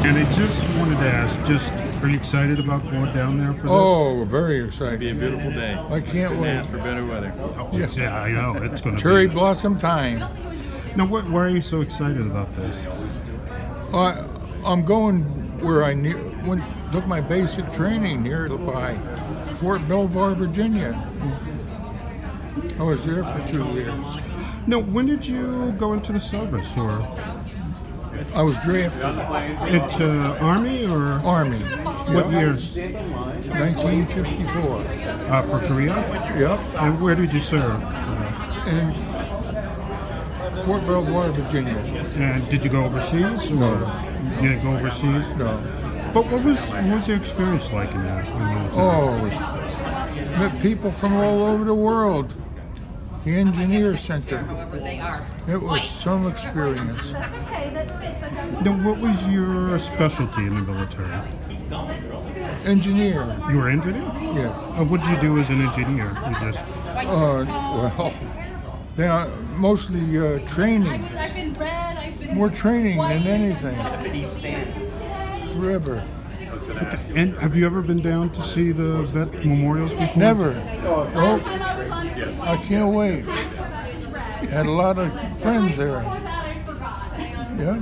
And I just wanted to ask, are you excited about going down there for this? Oh, very excited. It'll be a beautiful day. I can't wait. Ask for better weather. Oh, yeah, I know. It's going to Cherry be. blossom time. Now, why are you so excited about this? I'm going where I took my basic training here by Fort Belvoir, Virginia. I was there for 2 years. Now, when did you go into the service, or? I was drafted. Into Army, or? Army. What year? 1954. For Korea? Yep. And where did you serve? In Fort Belvoir, Virginia. And did you go overseas? No. You didn't go overseas? No. But what was your experience like in that? Met people from all over the world. The Engineer Center. It was some experience. Now, what was your specialty in the military? Engineer. You were an engineer? Yes. What did you do as an engineer? You just... Well, mostly training. More training than anything. Forever. And have you ever been down to see the vet memorials before? Never. Oh, I can't wait. Had a lot of friends there. Yeah?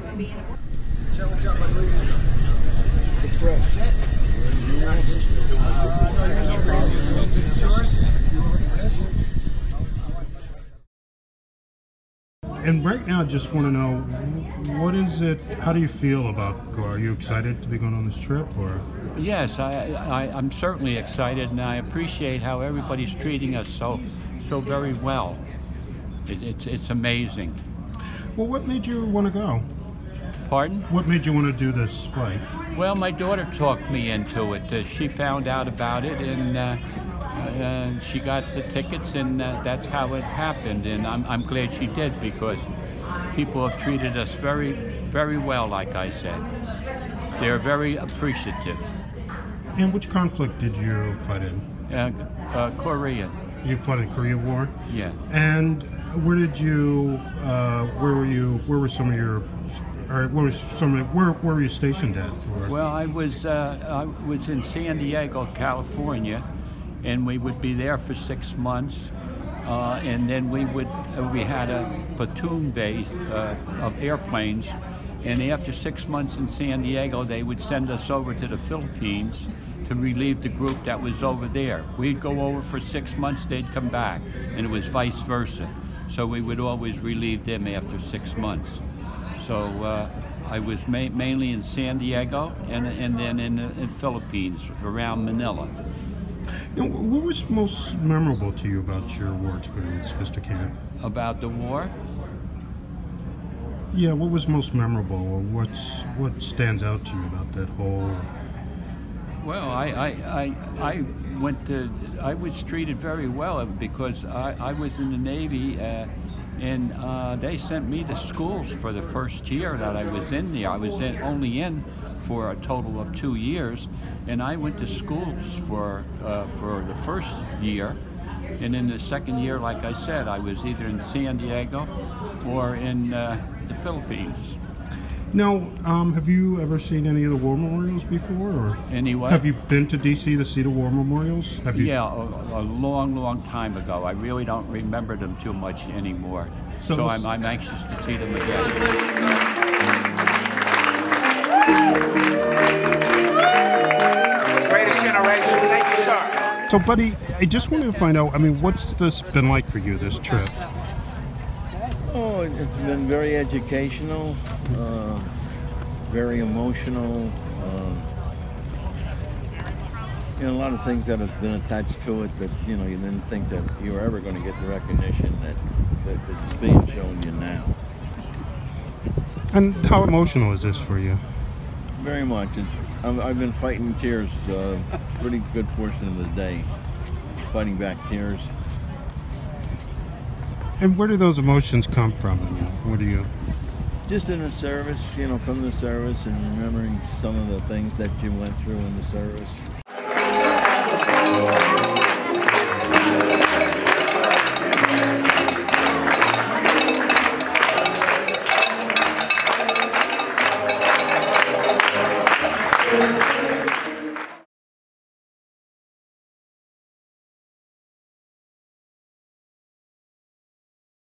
And right now, I just want to know, what is it, how do you feel about, are you excited to be going on this trip, or? Yes, I'm certainly excited, and I appreciate how everybody's treating us so very well. It's amazing. Well, what made you want to go? Pardon? What made you want to do this flight? Well, my daughter talked me into it. She found out about it, and she got the tickets, and that's how it happened. And I'm glad she did, because people have treated us very, very well, like I said. They're very appreciative. And which conflict did you fight in? Korean. You fought in the Korean War? Yeah. And where were you stationed at? Well, I was in San Diego, California, and we would be there for 6 months, and then we had a platoon base of airplanes, and after 6 months in San Diego, they would send us over to the Philippines to relieve the group that was over there. We'd go over for 6 months, they'd come back, and it was vice versa. So we would always relieve them after 6 months. So I was mainly in San Diego, and then in the Philippines, around Manila. Now, what was most memorable to you about your war experience, Mr. Camp? About the war? Yeah, what was most memorable, or what stands out to you about that whole? Well, I was treated very well, because I was in the Navy, and they sent me to schools for the first year that I was in there. I was only in for a total of 2 years, and I went to schools for the first year, and in the second year, like I said, I was either in San Diego or in the Philippines. Now, have you ever seen any of the war memorials before? Or any what? Have you been to D.C. to see the war memorials? Have you? Yeah, a long time ago. I really don't remember them too much anymore. So I'm anxious to see them again. Greatest generation. Thank you, sir. So, buddy, I just wanted to find out, what's this been like for you, this trip? Oh, it's been very educational, very emotional. A lot of things that have been attached to it that, you didn't think that you were ever going to get the recognition that is being shown you now. And how emotional is this for you? Very much. I've been fighting tears a pretty good portion of the day, fighting back tears. And where do those emotions come from? What do you? Just in the service, from the service, and remembering some of the things that you went through in the service.